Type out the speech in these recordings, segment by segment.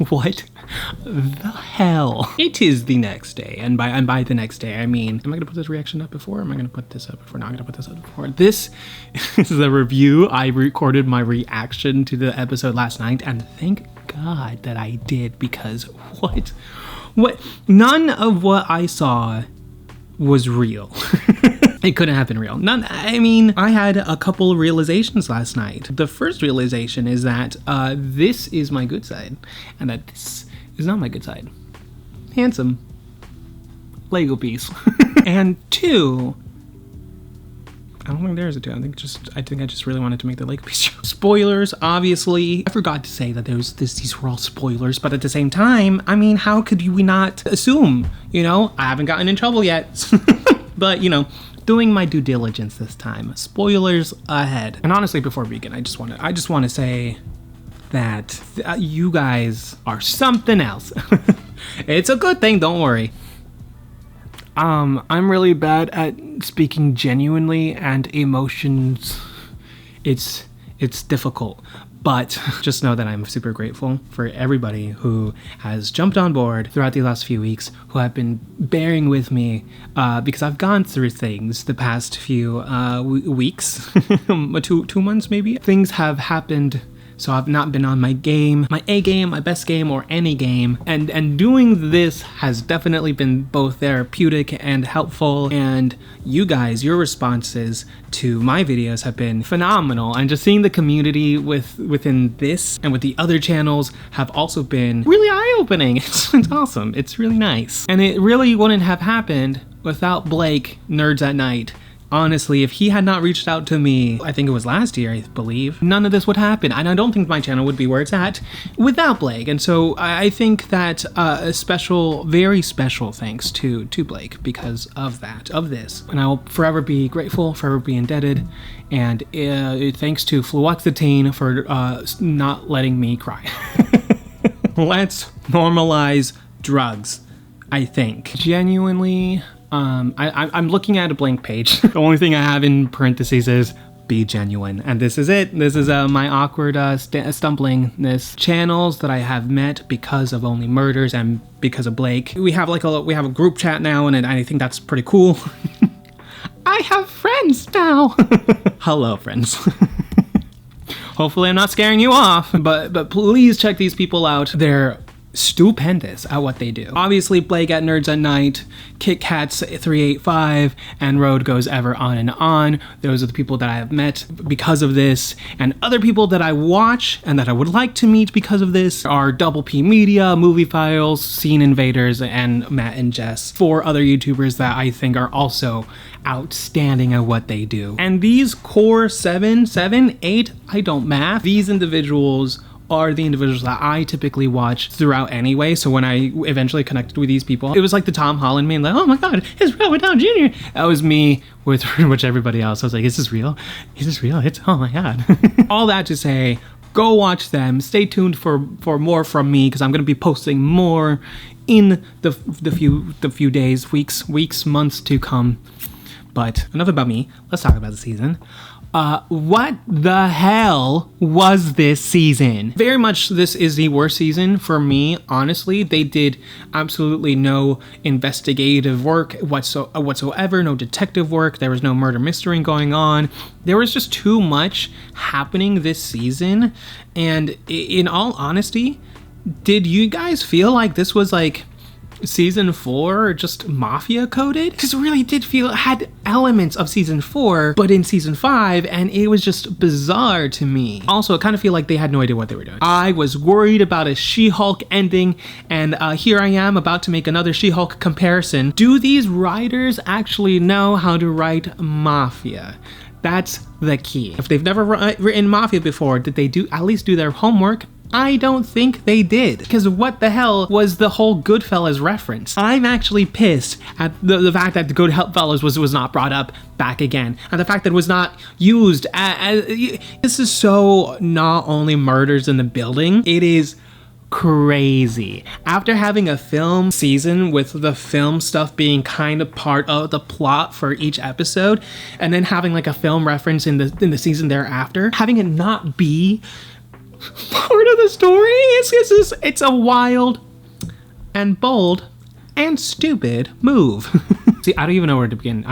What the hell? It is the next day, and by the next day I mean, am I gonna put this reaction up before? Or am I gonna put this up before? No, I'm gonna put this up before. This is the review. I recorded my reaction to the episode last night, and thank God that I did, because what? None of what I saw was real. It couldn't have been real. I mean, I had a couple of realizations last night. The first realization is that this is my good side, and that this is not my good side. Handsome Lego piece. And two, I don't think there's a two. I think I just really wanted to make the Lego piece. Spoilers, obviously. I forgot to say that these were all spoilers, but at the same time, I mean, how could we not assume? You know, I haven't gotten in trouble yet. But, you know, doing my due diligence this time. Spoilers ahead. And honestly, before we begin, I just want to say that you guys are something else. It's a good thing, don't worry. I'm really bad at speaking genuinely, and emotions, it's difficult. But just know that I'm super grateful for everybody who has jumped on board throughout the last few weeks, who have been bearing with me, because I've gone through things the past few weeks, 2 months maybe. Things have happened, so I've not been on my game, my A game, my best game, or any game. And doing this has definitely been both therapeutic and helpful. And you guys, your responses to my videos have been phenomenal. And just seeing the community within this and with the other channels have also been really eye-opening. It's awesome. It's really nice. And it really wouldn't have happened without Blake, Nerds at Night. Honestly, if he had not reached out to me, I think it was last year, I believe, none of this would happen. And I don't think my channel would be where it's at without Blake. And so I think that a special, very special thanks to Blake because of this. And I will forever be grateful, forever be indebted. And thanks to fluoxetine for not letting me cry. Let's normalize drugs, I think. Genuinely, I'm looking at a blank page. The only thing I have in parentheses is be genuine. And this is it. This is my awkward stumblingness. Channels that I have met because of Only Murders and because of Blake. We have a group chat now, and I think that's pretty cool. I have friends now. Hello, friends. Hopefully I'm not scaring you off, but please check these people out. They're stupendous at what they do. Obviously, Blake at Nerds at Night, Kit Kats 385, and Road Goes Ever On and On. Those are the people that I have met because of this, and other people that I watch and that I would like to meet because of this are Double P Media, Movie Files, Scene Invaders, and Matt and Jess. 4 other YouTubers that I think are also outstanding at what they do. And these core 7, 8, I don't math, these individuals are the individuals that I typically watch throughout anyway. So when I eventually connected with these people, it was like the Tom Holland meme, like, oh my God, it's Robert Downey Jr. That was me with pretty much everybody else. I was like, is this real? Is this real? It's, oh my God. All that to say, go watch them. Stay tuned for more from me, because I'm going to be posting more in the few days, weeks, months to come. But enough about me. Let's talk about the season. What the hell was this season? Very much this is the worst season for me, honestly. They did absolutely no investigative work whatsoever, no detective work. There was no murder mystery going on. There was just too much happening this season. And in all honesty, did you guys feel like this was like season 4 just mafia coded? Because it really did feel it had elements of season 4 but in season 5, and it was just bizarre to me. Also, it kind of feel like they had no idea what they were doing. I was worried about a She-Hulk ending, and here I am about to make another She-Hulk comparison. Do these writers actually know how to write mafia? That's the key. If they've never written mafia before, did they at least do their homework? I don't think they did, because what the hell was the whole Goodfellas reference? I'm actually pissed at the fact that the Goodfellas was not brought up back again, and the fact that it was not used as this is so not only murders in the building, it is crazy. After having a film season with the film stuff being kind of part of the plot for each episode, and then having like a film reference in the season thereafter, having it not be part of the story. It's a wild and bold and stupid move. See, I don't even know where to begin.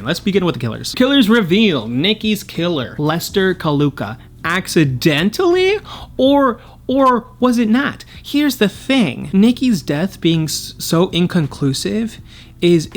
Let's begin with the killers. Killers reveal Nikki's killer, Lester Coluca, accidentally, or was it not? Here's the thing. Nikki's death being so inconclusive is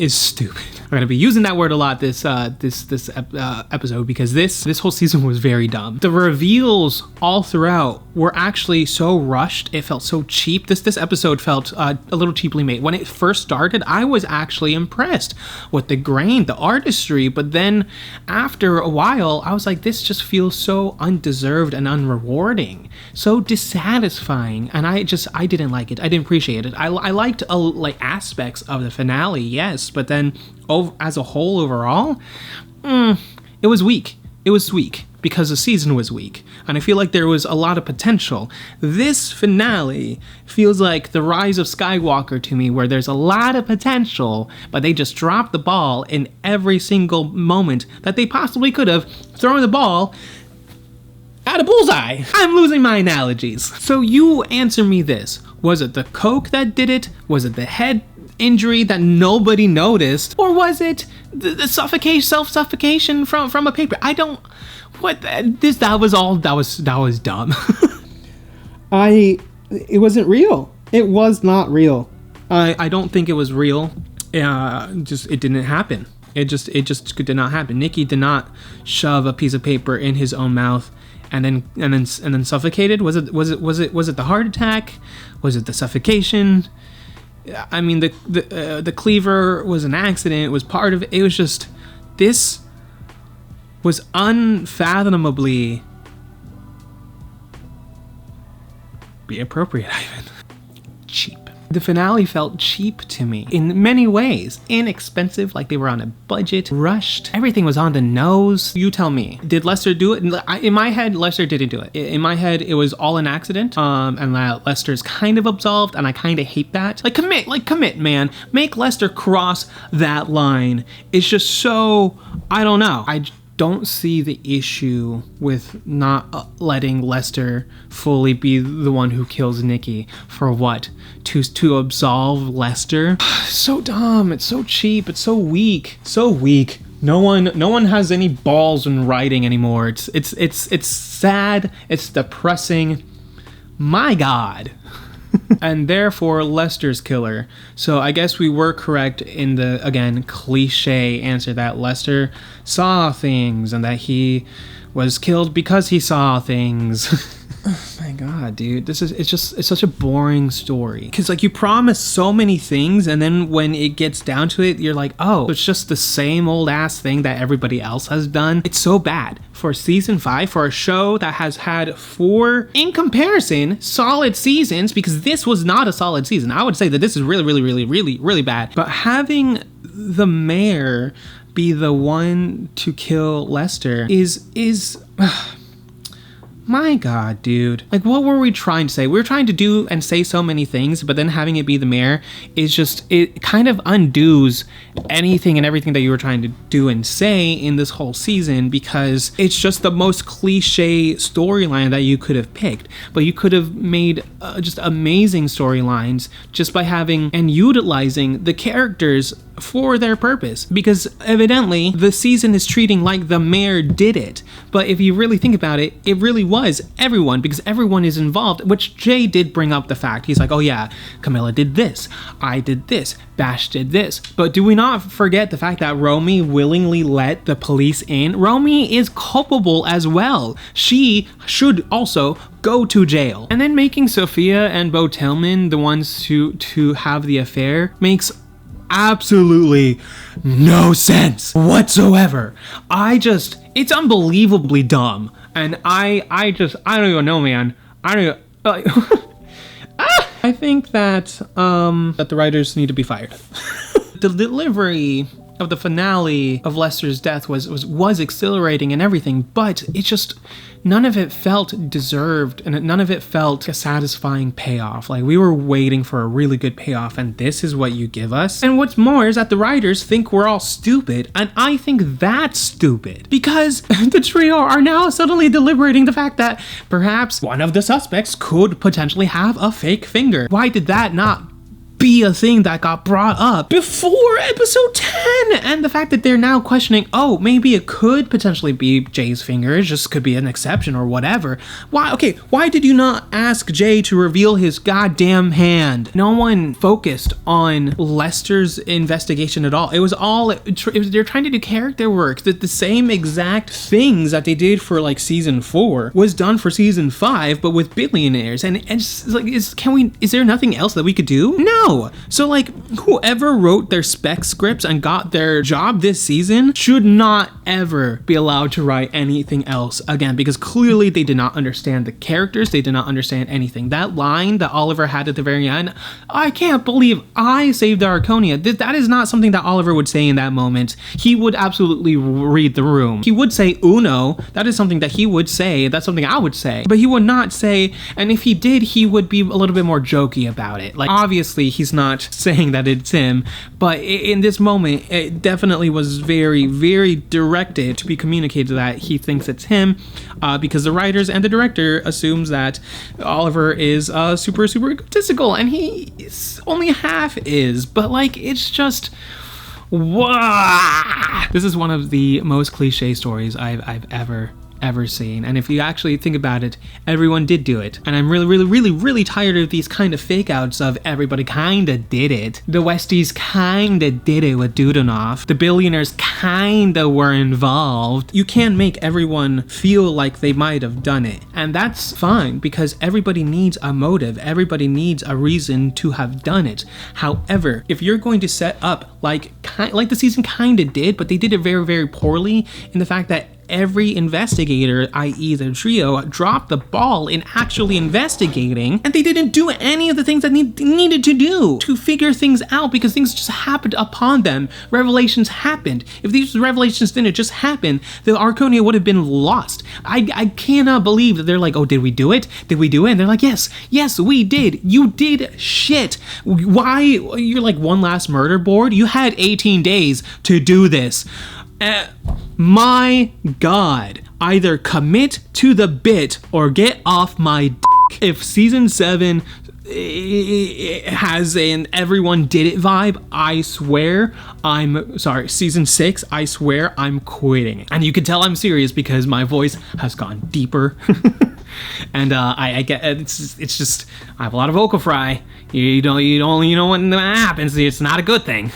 stupid. I'm gonna be using that word a lot this episode because this whole season was very dumb. The reveals all throughout were actually so rushed. It felt so cheap. This episode felt a little cheaply made. When it first started, I was actually impressed with the grain, the artistry, but then after a while, I was like, this just feels so undeserved and unrewarding, so dissatisfying, and I didn't like it. I didn't appreciate it. I liked like aspects of the finale, yes, but then as a whole overall, it was weak. It was weak because the season was weak, and I feel like there was a lot of potential. This finale feels like the Rise of Skywalker to me, where there's a lot of potential, but they just dropped the ball in every single moment that they possibly could have thrown the ball at a bullseye. I'm losing my analogies. So you answer me this. Was it the coke that did it? Was it the head injury that nobody noticed? Or was it the self-suffocation from a paper? I don't, that was dumb. It wasn't real. It was not real. I don't think it was real. It didn't happen. It just did not happen. Nikki did not shove a piece of paper in his own mouth and then suffocated. Was it the heart attack? Was it the suffocation? I mean, the cleaver was an accident. It was part of it. It was just, this was unfathomably be appropriate, Ivan. Cheap. The finale felt cheap to me in many ways. Inexpensive, like they were on a budget, rushed. Everything was on the nose. You tell me, did Lester do it? In my head, Lester didn't do it. In my head, it was all an accident. And that Lester's kind of absolved, and I kind of hate that. Like commit, man. Make Lester cross that line. It's just so, I don't know. I don't see the issue with not letting Lester fully be the one who kills Nikki. For what? To absolve Lester? So dumb. It's so cheap. It's so weak. So weak. No one has any balls in writing anymore. It's sad. It's depressing. My God. And therefore Lester's killer. So I guess we were correct in the, again, cliche answer that Lester saw things and that he was killed because he saw things. Oh my God, dude, it's such a boring story. Cause like you promise so many things, and then when it gets down to it, you're like, oh, it's just the same old ass thing that everybody else has done. It's so bad for season 5, for a show that has had 4, in comparison, solid seasons, because this was not a solid season. I would say that this is really bad. But having the mayor be the one to kill Lester is my God, dude. Like, what were we trying to say? We were trying to do and say so many things, but then having it be the mayor is just, it kind of undoes anything and everything that you were trying to do and say in this whole season, because it's just the most cliche storyline that you could have picked. But you could have made just amazing storylines just by having and utilizing the characters for their purpose, because evidently the season is treating like the mayor did it. But if you really think about it, it really was everyone, because everyone is involved, which Jay did bring up the fact. He's like, oh yeah, Camilla did this, I did this, Bash did this. But do we not forget the fact that Romy willingly let the police in? Romy is culpable as well. She should also go to jail. And then making Sophia and Bo Tillman the ones to have the affair makes absolutely no sense whatsoever. It's unbelievably dumb. And I don't even know, man. I don't even, I think that the writers need to be fired. The delivery of the finale of Lester's death was exhilarating and everything, but it just, none of it felt deserved, and none of it felt a satisfying payoff. Like, we were waiting for a really good payoff, and this is what you give us. And what's more is that the writers think we're all stupid, and I think that's stupid, because the trio are now suddenly deliberating the fact that perhaps one of the suspects could potentially have a fake finger. Why did that not be a thing that got brought up before episode 10? And the fact that they're now questioning, oh, maybe it could potentially be Jay's finger, it just could be an exception or whatever. Why did you not ask Jay to reveal his goddamn hand? No one focused on Lester's investigation at all. It was all, they're trying to do character work. The same exact things that they did for like season 4 was done for season 5, but with billionaires. And it's like, is there nothing else that we could do? No. So like, whoever wrote their spec scripts and got their job this season should not ever be allowed to write anything else again, because clearly they did not understand the characters. They did not understand anything. That line that Oliver had at the very end, I can't believe I saved the Arconia. That is not something that Oliver would say in that moment. He would absolutely read the room. He would say Uno. That is something that he would say. That's something I would say. But he would not say, and if he did, he would be a little bit more jokey about it. Like, obviously, he's not saying that it's him, but in this moment, it definitely was very, very directed to be communicated that he thinks it's him, because the writers and the director assumes that Oliver is super, super egotistical, and he only half is, but like, it's just, wow. This is one of the most cliche stories I've ever seen. And if you actually think about it, everyone did do it. And I'm really tired of these kind of fake outs of everybody kinda did it. The Westies kinda did it with Dudenoff. The billionaires kinda were involved. You can't make everyone feel like they might have done it. And that's fine, because everybody needs a motive. Everybody needs a reason to have done it. However, if you're going to set up like the season kinda did, but they did it very, very poorly in the fact that every investigator, i.e. the trio, dropped the ball in actually investigating, and they didn't do any of the things that needed to do to figure things out, because things just happened upon them. Revelations happened. If these revelations didn't just happen, the Arconia would have been lost. I cannot believe that they're like, oh, did we do it? Did we do it? And they're like, yes, we did. You did shit. Why? You're like one last murder board? You had 18 days to do this. My God, either commit to the bit or get off my dick. If season 7 has an everyone did it vibe, I swear season 6, I swear I'm quitting. And you can tell I'm serious because my voice has gone deeper. And I get it's just I have a lot of vocal fry. You know when that happens, it's not a good thing.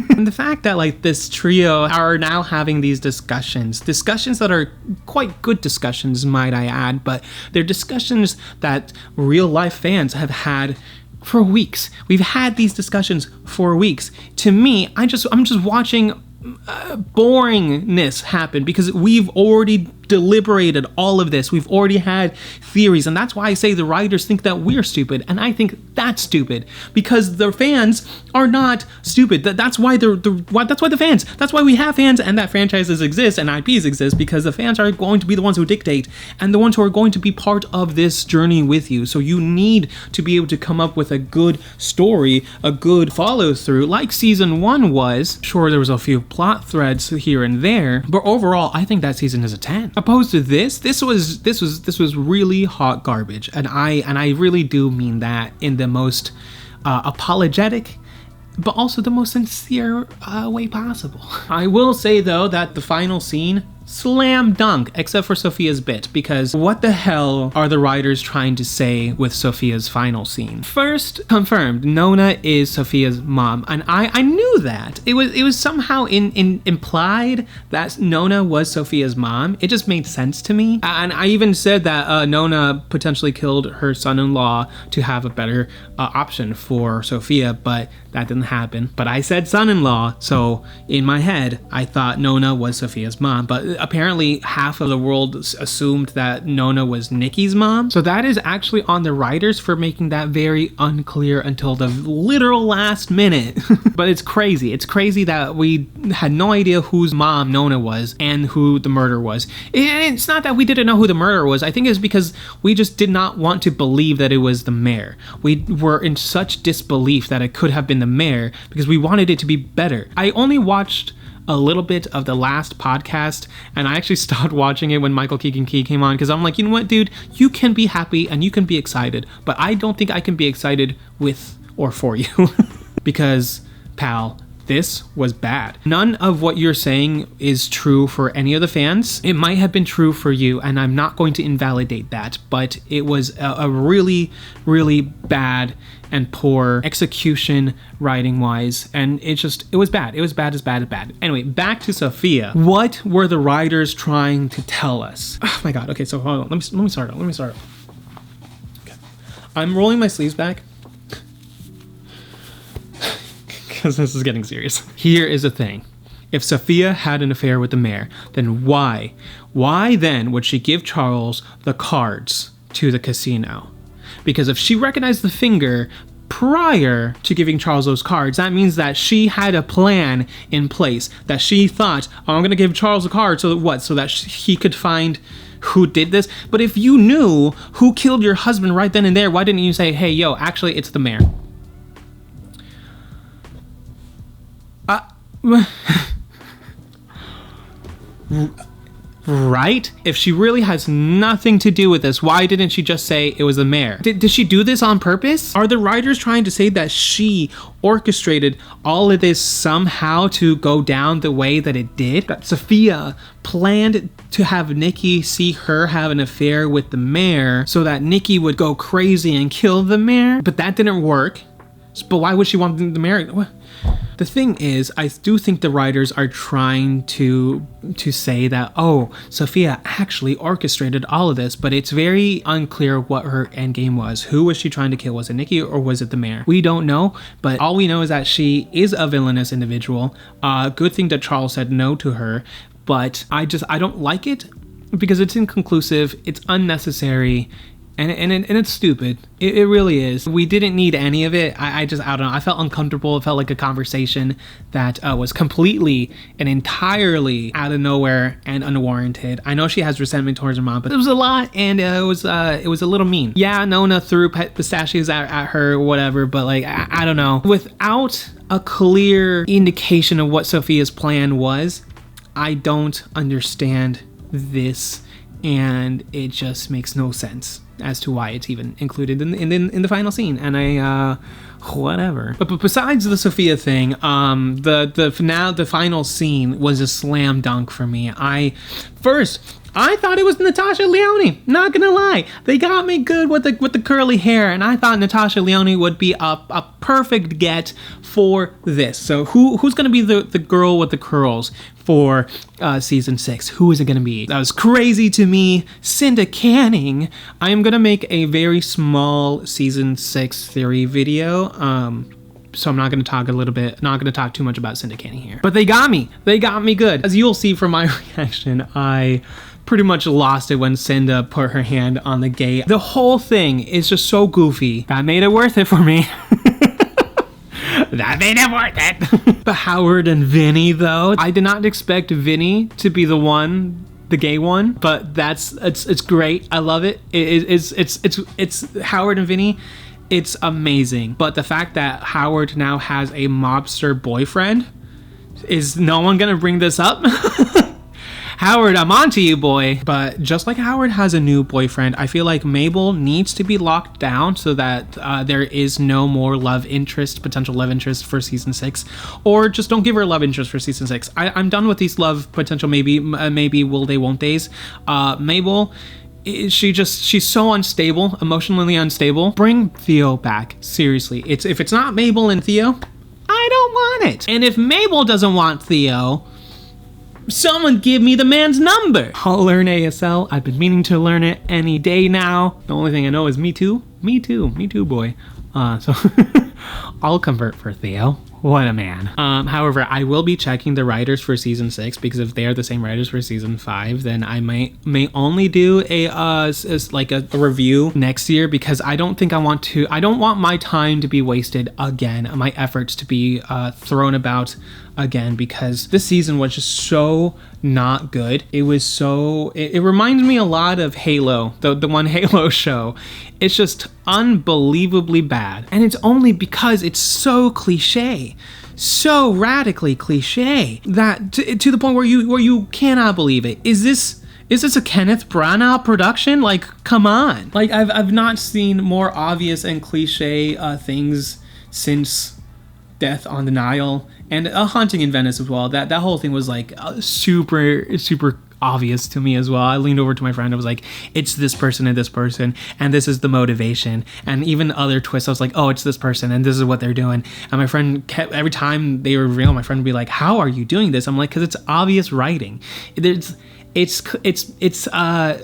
And the fact that like this trio are now having these discussions that are quite good discussions, might I add, but they're discussions that real life fans have had for weeks. We've had these discussions for weeks. To me, I'm just watching boringness happen, because we've already deliberated all of this. We've already had theories, and that's why I say the writers think that we're stupid, and I think that's stupid, because the fans are not stupid. That's why that's why we have fans, and that franchises exist and IPs exist, because the fans are going to be the ones who dictate and the ones who are going to be part of this journey with you. So you need to be able to come up with a good story, a good follow through, like season 1 was. Sure, there was a few plot threads here and there, but overall I think that season is a 10. Opposed to this was really hot garbage, and I really do mean that in the most apologetic, but also the most sincere way possible. I will say though that the final scene, slam dunk, except for Sophia's bit, because what the hell are the writers trying to say with Sophia's final scene? First, confirmed, Nona is Sophia's mom, and I knew that. It was somehow implied that Nona was Sophia's mom. It just made sense to me, and I even said that Nona potentially killed her son-in-law to have a better option for Sophia, but That didn't happen. But I said son-in-law, so in my head, I thought Nona was Sophia's mom. But apparently half of the world assumed that Nona was Nikki's mom. So that is actually on the writers for making that very unclear until the literal last minute. But it's crazy. It's crazy that we had no idea whose mom Nona was and who the murderer was. It's not that we didn't know who the murderer was. I think it's because we just did not want to believe that it was the mayor. We were in such disbelief that it could have been the mayor because we wanted it to be better. I only watched a little bit of the last podcast, and I actually stopped watching it when Michael Keegan Key came on because I'm like, you know what, dude, you can be happy and you can be excited, but I don't think I can be excited with or for you. Because, pal, this was bad. None of what you're saying is true for any of the fans. It might have been true for you, and I'm not going to invalidate that, but it was a really, really bad and poor execution writing-wise, and it was bad. It was bad as bad as bad. Anyway, back to Sophia. What were the writers trying to tell us? Oh my god, okay, so hold on. Let me start. Okay. I'm rolling my sleeves back because this is getting serious. Here is the thing. If Sophia had an affair with the mayor, then why then would she give Charles the cards to the casino? Because if she recognized the finger prior to giving Charles those cards, that means that she had a plan in place, that she thought, oh, I'm going to give Charles a card so that what? So that he could find who did this. But if you knew who killed your husband right then and there, why didn't you say, hey, yo, actually, it's the mayor? Right? If she really has nothing to do with this, why didn't she just say it was the mayor? Did she do this on purpose? Are the writers trying to say that she orchestrated all of this somehow to go down the way that it did? That Sophia planned to have Nikki see her have an affair with the mayor so that Nikki would go crazy and kill the mayor? But that didn't work. But why would she want the mayor? What? The thing is, I do think the writers are trying to say that, oh, Sophia actually orchestrated all of this, but it's very unclear what her endgame was. Who was she trying to kill? Was it Nikki or was it the mayor? We don't know, but all we know is that she is a villainous individual. Good thing that Charles said no to her, but I don't like it because it's inconclusive, it's unnecessary, and it's stupid. It really is. We didn't need any of it. I don't know. I felt uncomfortable. It felt like a conversation that was completely and entirely out of nowhere and unwarranted. I know she has resentment towards her mom, but it was a lot, and it was a little mean. Yeah, Nona threw pistachios at her, whatever, but like, I don't know. Without a clear indication of what Sophia's plan was, I don't understand this, and it just makes no sense as to why it's even included in the final scene. And whatever. But besides the Sophia thing, the final scene was a slam dunk for me. I thought it was Natasha Lyonne. Not gonna lie, they got me good with the curly hair, and I thought Natasha Lyonne would be a perfect get for this. So who's gonna be the girl with the curls for season 6? Who is it gonna be? That was crazy to me. Cinda Canning. I am gonna make a very small season 6 theory video. So I'm not going to talk too much about Cinda Canning here. But they got me good. As you'll see from my reaction, I pretty much lost it when Cinda put her hand on the gate. The whole thing is just so goofy. That made it worth it for me. That made it worth it. But Howard and Vinny, though, I did not expect Vinny to be the gay one, but it's great. I love it. It's Howard and Vinny. It's amazing. But the fact that Howard now has a mobster boyfriend, is no one gonna bring this up? Howard, I'm onto you, boy. But just like Howard has a new boyfriend, I feel like Mabel needs to be locked down so that there is no more potential love interest for season 6, or just don't give her love interest for season 6. I'm done with these love potential maybe will they won't days. Mabel, she's so unstable, emotionally unstable. Bring Theo back, seriously. If it's not Mabel and Theo, I don't want it. And if Mabel doesn't want Theo, someone give me the man's number. I'll learn ASL. I've been meaning to learn it any day now. The only thing I know is me too, boy. So I'll convert for Theo. What a man. However, I will be checking the writers for season 6, because if they are the same writers for season 5, then I may only do a review next year, because I don't want my time to be wasted again, my efforts to be thrown about again, because this season was just so not good. It reminds me a lot of Halo, the one Halo show. It's just unbelievably bad, and it's only because it's so cliche, so radically cliche, that to the point where you cannot believe it. Is this a Kenneth Branagh production? Like, come on. Like, I've not seen more obvious and cliche things since Death on the Nile and A Haunting in Venice as well. That whole thing was like super obvious to me as well. I leaned over to my friend. I was like, it's this person and this is the motivation. And even other twists, I was like, oh, it's this person and this is what they're doing. And my friend kept, every time they reveal, my friend would be like, how are you doing this? I'm like, because it's obvious writing. It's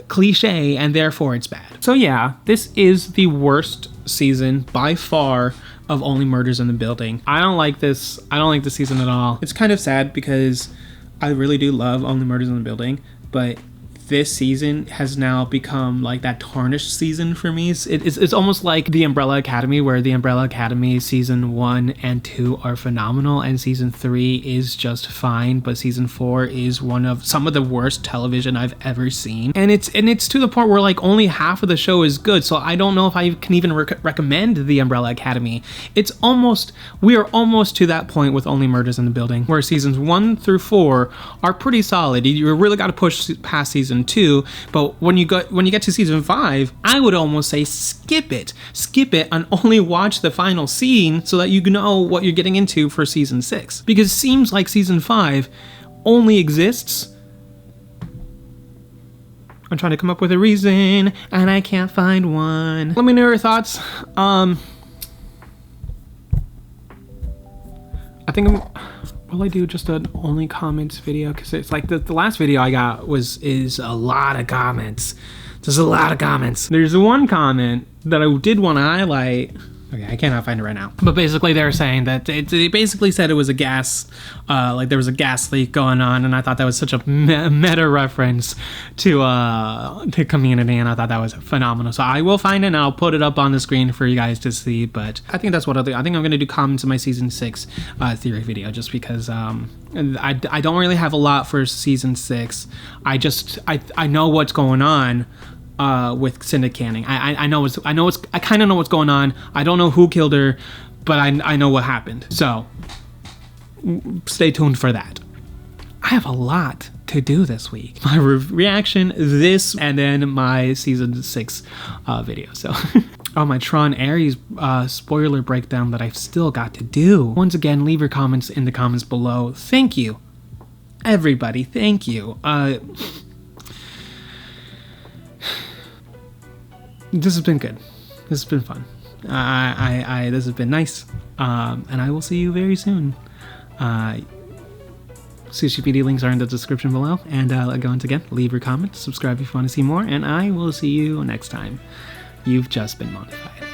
cliche, and therefore it's bad. So yeah, this is the worst season by far of Only Murders in the Building. I don't like this season at all. It's kind of sad because I really do love Only Murders in the Building, but this season has now become like that tarnished season for me. It's almost like The Umbrella Academy, where The Umbrella Academy season 1 and 2 are phenomenal, and season 3 is just fine, but season 4 is one of some of the worst television I've ever seen. And it's to the point where like only half of the show is good, so I don't know if I can even recommend The Umbrella Academy. We are almost to that point with Only Murders in the Building, where seasons 1 through 4 are pretty solid. You really got to push past season 2, but when you get to season 5, I would almost say skip it and only watch the final scene so that you know what you're getting into for season 6, because it seems like season 5 only exists. I'm trying to come up with a reason and I can't find one. Let me know your thoughts. I think will I do just an only comments video, because it's like the last video I got is a lot of comments. There's a lot of comments. There's one comment that I did want to highlight. Okay, I cannot find it right now. But basically they were saying that they basically said it was a gas, like there was a gas leak going on, and I thought that was such a meta reference to Community, and I thought that was phenomenal. So I will find it and I'll put it up on the screen for you guys to see, but I think that's what I'll do. I think I'm going to do comments in my season 6 theory video, just because I don't really have a lot for season 6. I know what's going on with Cinda Canning. I kind of know what's going on. I don't know who killed her, but I know what happened. So stay tuned for that. I have a lot to do this week. My reaction, this, and then my season 6 video. So oh, my Tron Ares spoiler breakdown that I've still got to do. Once again, leave your comments in the comments below. Thank you, everybody. Thank you. This has been good. This has been fun. This has been nice. And I will see you very soon. Sushi PD links are in the description below. And once again, leave your comments, subscribe if you want to see more, and I will see you next time. You've just been modified.